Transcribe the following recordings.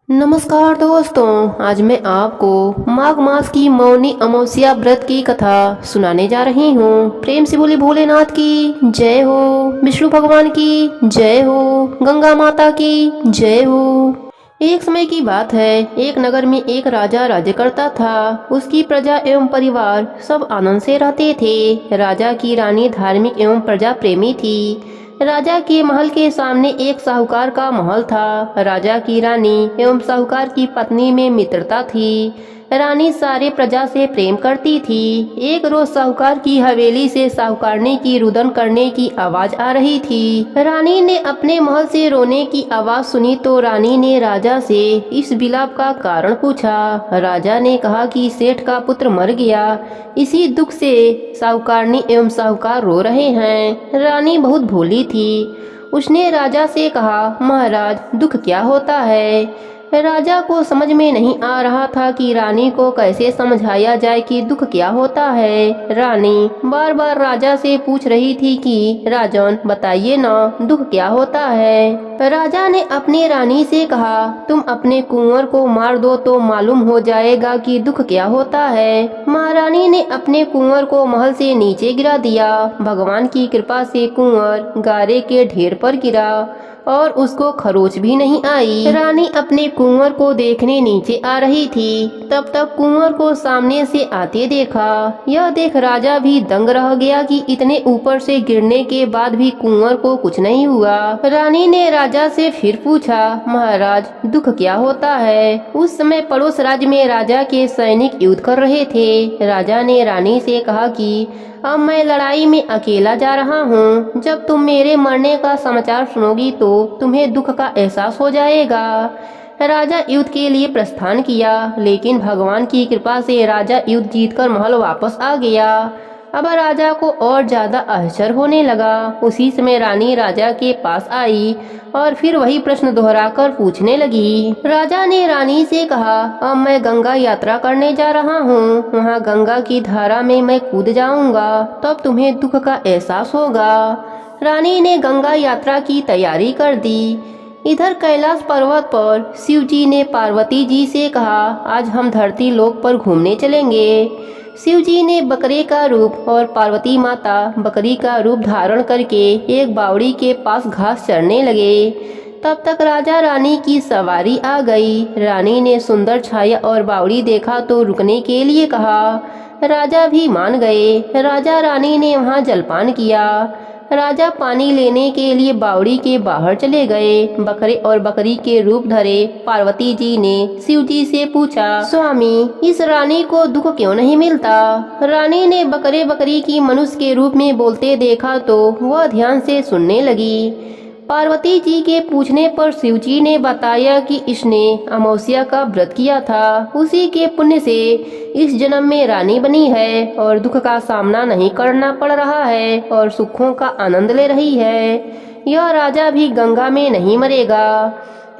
नमस्कार दोस्तों, आज मैं आपको माघ मास की मौनी अमावस्या व्रत की कथा सुनाने जा रही हूँ। प्रेम से बोले भोलेनाथ की जय हो, विष्णु भगवान की जय हो, गंगा माता की जय हो। एक समय की बात है, एक नगर में एक राजा राज्य करता था। उसकी प्रजा एवं परिवार सब आनंद से रहते थे। राजा की रानी धार्मिक एवं प्रजा प्रेमी थी। राजा के महल के सामने एक साहूकार का महल था। राजा की रानी एवं साहूकार की पत्नी में मित्रता थी। रानी सारे प्रजा से प्रेम करती थी। एक रोज साहूकार की हवेली से साहूकारनी की रुदन करने की आवाज आ रही थी। रानी ने अपने महल से रोने की आवाज सुनी तो रानी ने राजा से इस विलाप का कारण पूछा। राजा ने कहा कि सेठ का पुत्र मर गया, इसी दुख से साहूकारनी एवं साहूकार रो रहे हैं। रानी बहुत भोली थी। उसने राजा से कहा, महाराज दुख क्या होता है। राजा को समझ में नहीं आ रहा था कि रानी को कैसे समझाया जाए कि दुख क्या होता है। रानी बार बार राजा से पूछ रही थी कि राजन बताइए ना, दुख क्या होता है। राजा ने अपनी रानी से कहा, तुम अपने कुंवर को मार दो तो मालूम हो जाएगा कि दुख क्या होता है। महारानी ने अपने कुंवर को महल से नीचे गिरा दिया। भगवान की कृपा से कुंवर गारे के ढेर पर गिरा और उसको खरोच भी नहीं आई। रानी अपने कुंवर को देखने नीचे आ रही थी, तब तक कुंवर को सामने से आते देखा। यह देख राजा भी दंग रह गया कि इतने ऊपर से गिरने के बाद भी कुंवर को कुछ नहीं हुआ। रानी ने राजा से फिर पूछा, महाराज दुख क्या होता है। उस समय पड़ोस राज्य में राजा के सैनिक युद्ध कर रहे थे। राजा ने रानी से कहा कि अब मैं लड़ाई में अकेला जा रहा हूँ। जब तुम मेरे मरने का समाचार सुनोगी तो तुम्हें दुख का एहसास हो जाएगा। राजा युद्ध के लिए प्रस्थान किया, लेकिन भगवान की कृपा से राजा युद्ध जीतकर महल वापस आ गया। अब राजा को और ज्यादा आश्चर्य होने लगा। उसी समय रानी राजा के पास आई और फिर वही प्रश्न दोहराकर पूछने लगी। राजा ने रानी से कहा, अब मैं गंगा यात्रा करने जा रहा हूँ। वहाँ गंगा की धारा में मैं कूद जाऊंगा, तब तुम्हें दुख का एहसास होगा। रानी ने गंगा यात्रा की तैयारी कर दी। इधर कैलाश पर्वत पर शिव जी ने पार्वती जी से कहा, आज हम धरती लोक पर घूमने चलेंगे। शिव जी ने बकरे का रूप और पार्वती माता बकरी का रूप धारण करके एक बावड़ी के पास घास चरने लगे। तब तक राजा रानी की सवारी आ गई। रानी ने सुंदर छाया और बावड़ी देखा तो रुकने के लिए कहा। राजा भी मान गए। राजा रानी ने वहाँ जलपान किया। राजा पानी लेने के लिए बावड़ी के बाहर चले गए। बकरे और बकरी के रूप धरे पार्वती जी ने शिव जी से पूछा, स्वामी इस रानी को दुख क्यों नहीं मिलता। रानी ने बकरे बकरी की मनुष्य के रूप में बोलते देखा तो वह ध्यान से सुनने लगी। पार्वती जी के पूछने पर शिव जी ने बताया कि इसने अमावस्या का व्रत किया था, उसी के पुण्य से इस जन्म में रानी बनी है और दुख का सामना नहीं करना पड़ रहा है और सुखों का आनंद ले रही है। यह राजा भी गंगा में नहीं मरेगा।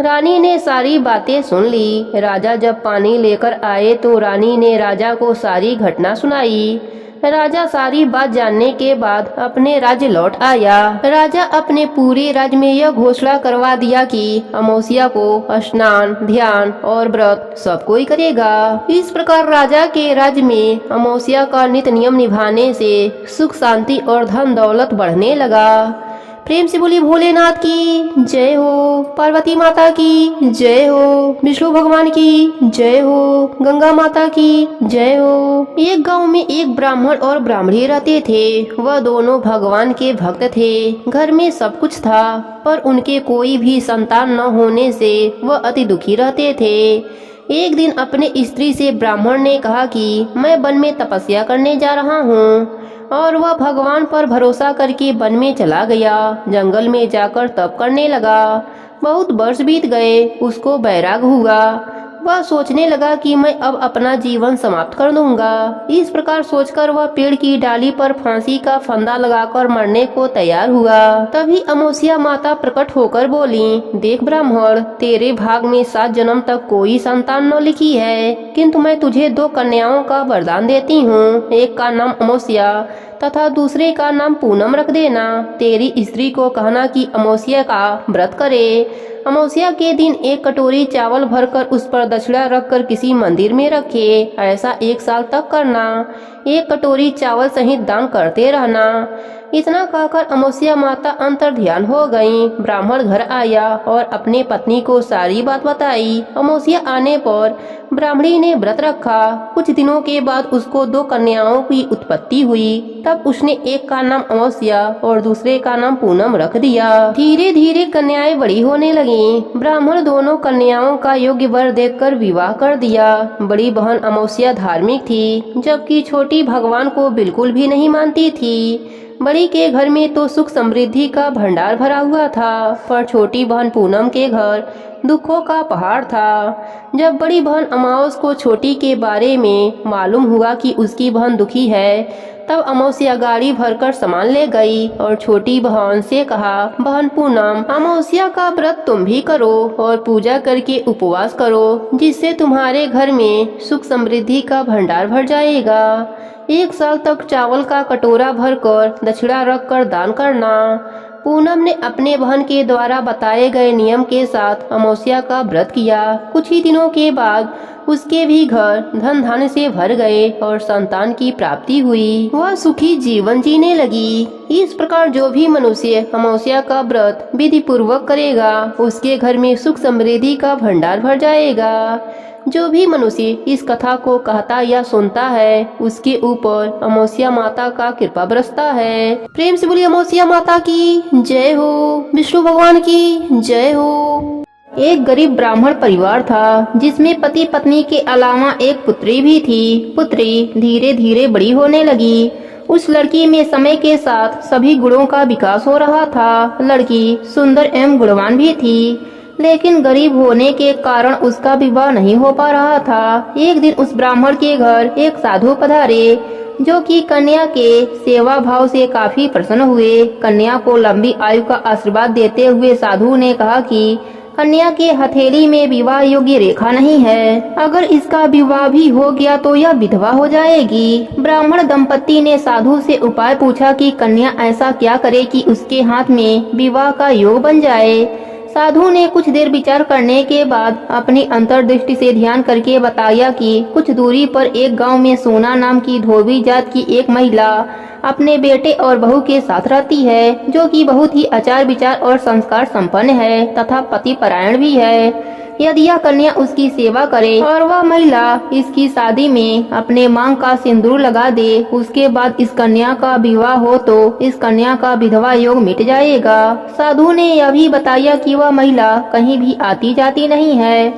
रानी ने सारी बातें सुन ली। राजा जब पानी लेकर आए तो रानी ने राजा को सारी घटना सुनाई। राजा सारी बात जानने के बाद अपने राज्य लौट आया। राजा अपने पूरे राज्य में यह घोषणा करवा दिया कि अमावस्या को स्नान, ध्यान और व्रत सब कोई करेगा। इस प्रकार राजा के राज्य में अमावस्या का नित्य नियम निभाने से सुख शांति और धन दौलत बढ़ने लगा। प्रेम से बोली भोलेनाथ की जय हो, पार्वती माता की जय हो, विष्णु भगवान की जय हो, गंगा माता की जय हो। एक गांव में एक ब्राह्मण और ब्राह्मणी रहते थे। वह दोनों भगवान के भक्त थे। घर में सब कुछ था, पर उनके कोई भी संतान न होने से वह अति दुखी रहते थे। एक दिन अपने स्त्री से ब्राह्मण ने कहा कि मैं वन में तपस्या करने जा रहा हूँ, और वह भगवान पर भरोसा करके वन में चला गया। जंगल में जाकर तप करने लगा। बहुत वर्ष बीत गए। उसको बैराग हुआ। वह सोचने लगा कि मैं अब अपना जीवन समाप्त कर दूंगा। इस प्रकार सोचकर वह पेड़ की डाली पर फांसी का फंदा लगाकर मरने को तैयार हुआ। तभी अमावस्या माता प्रकट होकर बोली, देख ब्राह्मण, तेरे भाग में 7 जन्म तक कोई संतान न लिखी है, किंतु मैं तुझे 2 कन्याओं का वरदान देती हूँ। एक का नाम अमावस्या तथा दूसरे का नाम पूनम रख देना। तेरी स्त्री को कहना कि अमावस्या का व्रत करे अमावस्या के दिन एक कटोरी चावल भरकर उस पर दक्षिणा रखकर किसी मंदिर में रखे। ऐसा 1 साल तक करना। 1 कटोरी चावल सहित दान करते रहना। इतना कहकर अमावस्या माता अंतर ध्यान हो गईं। ब्राह्मण घर आया और अपने पत्नी को सारी बात बताई। अमावस्या आने पर ब्राह्मणी ने व्रत रखा। कुछ दिनों के बाद उसको 2 कन्याओं की उत्पत्ति हुई। तब उसने एक का नाम अमावस्या और दूसरे का नाम पूनम रख दिया। धीरे धीरे कन्याएं बड़ी होने लगीं। ब्राह्मण दोनों कन्याओं का योग्य वर देखकर विवाह कर दिया। बड़ी बहन अमावस्या धार्मिक थी, जबकि छोटी भगवान को बिल्कुल भी नहीं मानती थी। बड़ी के घर में तो सुख समृद्धि का भंडार भरा हुआ था, पर छोटी बहन पूनम के घर दुखों का पहाड़ था। जब बड़ी बहन अमावस को छोटी के बारे में मालूम हुआ कि उसकी बहन दुखी है, तब अमावस्या गाड़ी भरकर सामान ले गई और छोटी बहन से कहा, बहन पूनम, अमावस्या का व्रत तुम भी करो और पूजा करके उपवास करो, जिससे तुम्हारे घर में सुख समृद्धि का भंडार भर जाएगा। 1 साल तक चावल का कटोरा भरकर दक्षिणा रखकर दान करना। पूनम ने अपने बहन के द्वारा बताए गए नियम के साथ अमावस्या का व्रत किया। कुछ ही दिनों के बाद उसके भी घर धन धान्य से भर गए और संतान की प्राप्ति हुई। वह सुखी जीवन जीने लगी। इस प्रकार जो भी मनुष्य अमावस्या का व्रत विधि पूर्वक करेगा, उसके घर में सुख समृद्धि का भंडार भर जाएगा। जो भी मनुष्य इस कथा को कहता या सुनता है, उसके ऊपर अमावस्या माता का कृपा बरसता है। प्रेम से बोलिए अमावस्या माता की जय हो, विष्णु भगवान की जय हो। एक गरीब ब्राह्मण परिवार था, जिसमें पति पत्नी के अलावा एक पुत्री भी थी। पुत्री धीरे धीरे बड़ी होने लगी। उस लड़की में समय के साथ सभी गुणों का विकास हो रहा था। लड़की सुंदर एवं गुणवान भी थी, लेकिन गरीब होने के कारण उसका विवाह नहीं हो पा रहा था। एक दिन उस ब्राह्मण के घर एक साधु पधारे, जो कि कन्या के सेवा भाव से काफी प्रसन्न हुए। कन्या को लंबी आयु का आशीर्वाद देते हुए साधु ने कहा कि कन्या के हथेली में विवाह योग्य रेखा नहीं है। अगर इसका विवाह भी हो गया तो यह विधवा हो जाएगी। ब्राह्मण दंपति ने साधु से उपाय पूछा कि कन्या ऐसा क्या करे कि उसके हाथ में विवाह का योग बन जाए। साधु ने कुछ देर विचार करने के बाद अपनी अंतर्दृष्टि से ध्यान करके बताया कि कुछ दूरी पर एक गांव में सोना नाम की धोबी जात की एक महिला अपने बेटे और बहू के साथ रहती है, जो कि बहुत ही आचार विचार और संस्कार संपन्न है तथा पति परायण भी है। यदि यह कन्या उसकी सेवा करे और वह महिला इसकी शादी में अपने मांग का सिंदूर लगा दे, उसके बाद इस कन्या का विवाह हो तो इस कन्या का विधवा योग मिट जाएगा। साधु ने यह भी बताया कि वह महिला कहीं भी आती जाती नहीं है।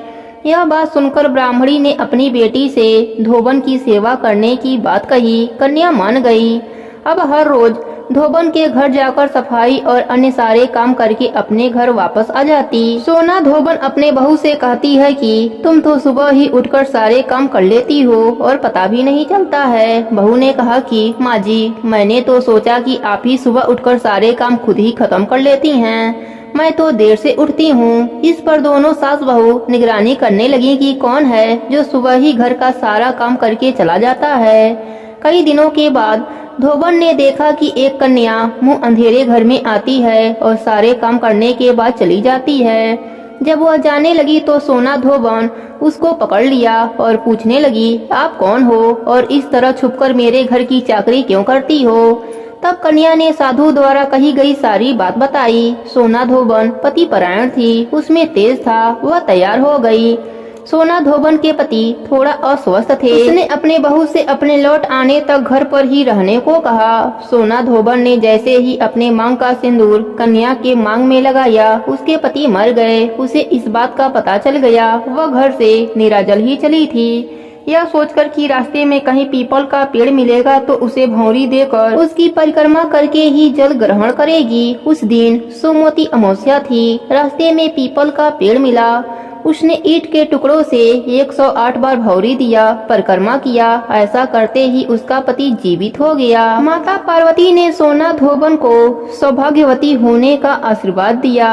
यह बात सुनकर ब्राह्मणी ने अपनी बेटी से धोबन की सेवा करने की बात कही। कन्या मान गई। अब हर रोज धोबन के घर जाकर सफाई और अन्य सारे काम करके अपने घर वापस आ जाती। सोना धोबन अपने बहू से कहती है कि तुम तो सुबह ही उठकर सारे काम कर लेती हो और पता भी नहीं चलता है। बहू ने कहा कि माँ जी, मैंने तो सोचा कि आप ही सुबह उठकर सारे काम खुद ही खत्म कर लेती हैं। मैं तो देर से उठती हूँ। इस पर दोनों सास बहू निगरानी करने लगी कि कौन है जो सुबह ही घर का सारा काम करके चला जाता है। कई दिनों के बाद धोबन ने देखा कि एक कन्या मुंह अंधेरे घर में आती है और सारे काम करने के बाद चली जाती है। जब वह जाने लगी तो सोना धोबन उसको पकड़ लिया और पूछने लगी, आप कौन हो और इस तरह छुपकर मेरे घर की चाकरी क्यों करती हो। तब कन्या ने साधु द्वारा कही गई सारी बात बताई। सोना धोबन पति परायण थी, उसमें तेज था। वह तैयार हो गई। सोना धोबन के पति थोड़ा अस्वस्थ थे। उसने अपने बहू से अपने लौट आने तक घर पर ही रहने को कहा। सोना धोबन ने जैसे ही अपने मांग का सिंदूर कन्या के मांग में लगाया, उसके पति मर गए। उसे इस बात का पता चल गया। वह घर से निराजल ही चली थी। यह सोचकर कि रास्ते में कहीं पीपल का पेड़ मिलेगा तो उसे भौंरी देकर उसकी परिक्रमा करके ही जल ग्रहण करेगी। उस दिन सोमवती अमावस्या थी। रास्ते में पीपल का पेड़ मिला। उसने ईंट के टुकड़ों से 108 बार भौरी दिया, परिक्रमा किया। ऐसा करते ही उसका पति जीवित हो गया। माता पार्वती ने सोना धोबन को सौभाग्यवती होने का आशीर्वाद दिया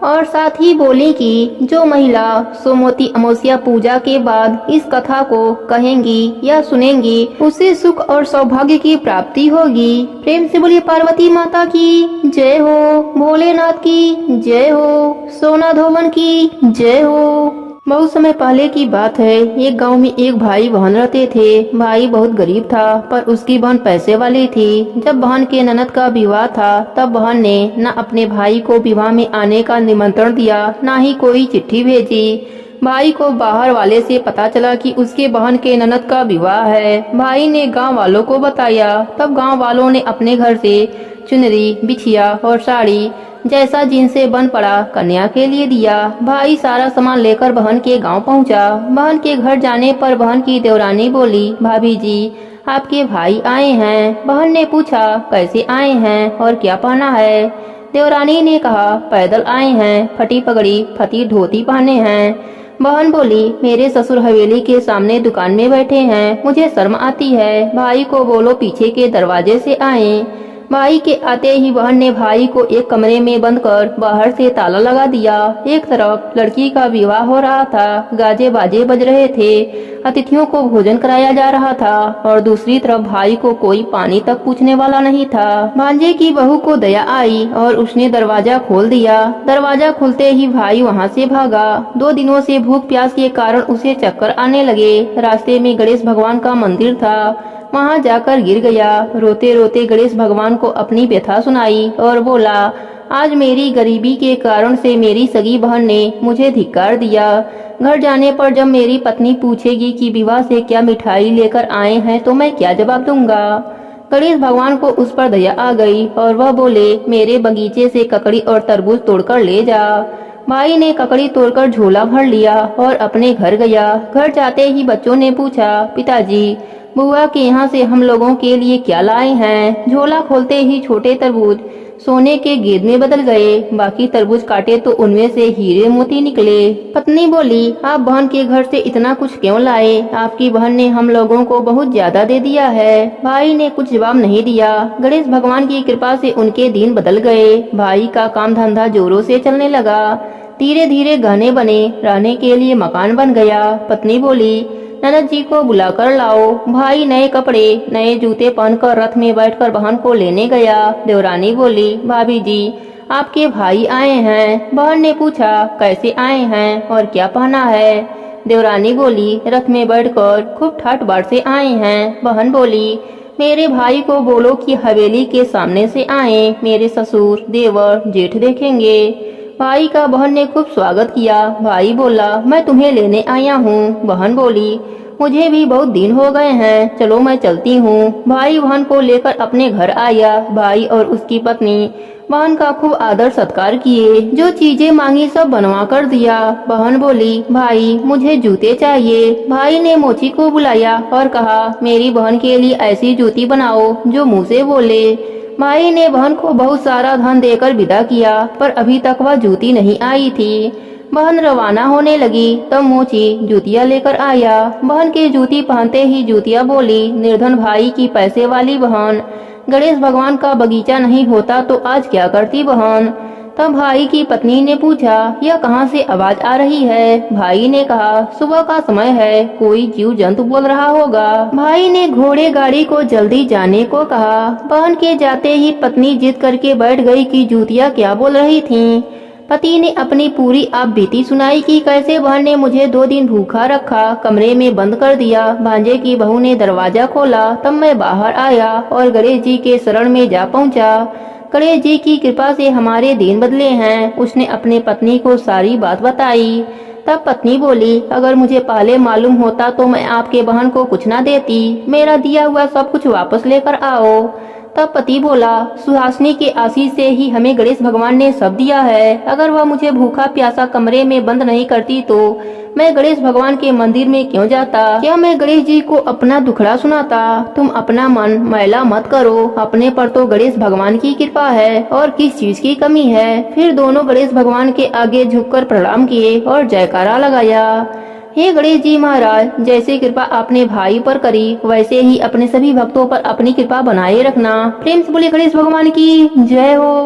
और साथ ही बोली कि जो महिला सोमवती अमावस्या पूजा के बाद इस कथा को कहेंगी या सुनेंगी उसे सुख और सौभाग्य की प्राप्ति होगी। प्रेम से बोलिए पार्वती माता की जय हो, भोलेनाथ की जय हो, सोना धोवन की जय हो। बहुत समय पहले की बात है। एक गांव में एक भाई बहन रहते थे। भाई बहुत गरीब था पर उसकी बहन पैसे वाली थी। जब बहन के ननद का विवाह था तब बहन ने न अपने भाई को विवाह में आने का निमंत्रण दिया न ही कोई चिट्ठी भेजी। भाई को बाहर वाले से पता चला कि उसके बहन के ननद का विवाह है। भाई ने गांव वालों को बताया। तब गांव वालों ने अपने घर से चुनरी, बिछिया और साड़ी जैसा जिनसे बन पड़ा कन्या के लिए दिया। भाई सारा सामान लेकर बहन के गांव पहुंचा। बहन के घर जाने पर बहन की देवरानी बोली, भाभी जी आपके भाई आए हैं। बहन ने पूछा कैसे आए हैं और क्या पहना है। देवरानी ने कहा पैदल आए हैं, फटी पगड़ी फटी धोती पहने हैं। बहन बोली मेरे ससुर हवेली के सामने दुकान में बैठे हैं, मुझे शर्म आती है। भाई को बोलो पीछे के दरवाजे से आए। भाई के आते ही बहन ने भाई को एक कमरे में बंद कर बाहर से ताला लगा दिया। एक तरफ लड़की का विवाह हो रहा था, गाजे बाजे बज रहे थे, अतिथियों को भोजन कराया जा रहा था और दूसरी तरफ भाई को कोई पानी तक पूछने वाला नहीं था। भांजे की बहू को दया आई और उसने दरवाजा खोल दिया। दरवाजा खुलते ही भाई वहाँ से भागा। 2 दिनों से भूख प्यास के कारण उसे चक्कर आने लगे। रास्ते में गणेश भगवान का मंदिर था, वहाँ जाकर गिर गया। रोते रोते गणेश भगवान को अपनी व्यथा सुनाई और बोला आज मेरी गरीबी के कारण से मेरी सगी बहन ने मुझे धिक्कार दिया। घर जाने पर जब मेरी पत्नी पूछेगी कि विवाह से क्या मिठाई लेकर आए हैं तो मैं क्या जवाब दूंगा। गणेश भगवान को उस पर दया आ गई और वह बोले मेरे बगीचे से ककड़ी और तरबूज तोड़कर ले जा। भाई ने ककड़ी तोड़कर झोला भर लिया और अपने घर गया। घर जाते ही बच्चों ने पूछा पिताजी बुआ के यहाँ से हम लोगों के लिए क्या लाए हैं। झोला खोलते ही छोटे तरबूज सोने के गेंद में बदल गए। बाकी तरबूज काटे तो उनमें से हीरे मोती निकले। पत्नी बोली आप बहन के घर से इतना कुछ क्यों लाए, आपकी बहन ने हम लोगों को बहुत ज्यादा दे दिया है। भाई ने कुछ जवाब नहीं दिया। गणेश भगवान की कृपा से उनके दिन बदल गए। भाई का काम धंधा जोरों से चलने लगा। धीरे धीरे गहने बने, रहने के लिए मकान बन गया। पत्नी बोली ननद जी को बुलाकर लाओ। भाई नए कपड़े नए जूते पहनकर रथ में बैठकर बहन को लेने गया। देवरानी बोली भाभी जी आपके भाई आए हैं। बहन ने पूछा कैसे आए हैं और क्या पहना है। देवरानी बोली रथ में बैठकर खूब ठाट बाट से आए हैं। बहन बोली मेरे भाई को बोलो कि हवेली के सामने से आए, मेरे ससुर देवर जेठ देखेंगे। भाई का बहन ने खूब स्वागत किया। भाई बोला मैं तुम्हें लेने आया हूँ। बहन बोली मुझे भी बहुत दिन हो गए हैं, चलो मैं चलती हूँ। भाई बहन को लेकर अपने घर आया। भाई और उसकी पत्नी बहन का खूब आदर सत्कार किए। जो चीजें मांगी सब बनवा कर दिया। बहन बोली भाई मुझे जूते चाहिए। भाई ने मोची को बुलाया और कहा मेरी बहन के लिए ऐसी जूती बनाओ जो मुँह से बोले। भाई ने बहन को बहुत सारा धन देकर विदा किया पर अभी तक वह जूती नहीं आई थी। बहन रवाना होने लगी तब मोची जूतियाँ लेकर आया। बहन के जूती पहनते ही जूतियाँ बोली निर्धन भाई की पैसे वाली बहन, गणेश भगवान का बगीचा नहीं होता तो आज क्या करती बहन। तब भाई की पत्नी ने पूछा यह कहाँ से आवाज आ रही है। भाई ने कहा सुबह का समय है, कोई जीव जंतु बोल रहा होगा। भाई ने घोड़े गाड़ी को जल्दी जाने को कहा। बहन के जाते ही पत्नी जिद करके बैठ गई कि जूतियाँ क्या बोल रही थीं। पति ने अपनी पूरी आप बीती सुनाई कि कैसे बहन ने मुझे 2 दिन भूखा रखा, कमरे में बंद कर दिया। भांजे की बहू ने दरवाजा खोला तब मैं बाहर आया और गणेश जी के शरण में जा पहुंचा। गणेश जी की कृपा से हमारे दिन बदले हैं। उसने अपने पत्नी को सारी बात बताई। तब पत्नी बोली अगर मुझे पहले मालूम होता तो मैं आपके बहन को कुछ ना देती, मेरा दिया हुआ सब कुछ वापस लेकर आओ। तब पति बोला सुहासिनी के आशीष से ही हमें गणेश भगवान ने सब दिया है। अगर वह मुझे भूखा प्यासा कमरे में बंद नहीं करती तो मैं गणेश भगवान के मंदिर में क्यों जाता। क्या मैं गणेश जी को अपना दुखड़ा सुनाता। तुम अपना मन मैला मत करो, अपने पर तो गणेश भगवान की कृपा है और किस चीज की कमी है। फिर दोनों गणेश भगवान के आगे झुककर प्रणाम किए और जयकारा लगाया। हे गणेश जी महाराज, जैसे कृपा आपने भाई पर करी वैसे ही अपने सभी भक्तों पर अपनी कृपा बनाए रखना। प्रेम से बोले गणेश भगवान की जय हो।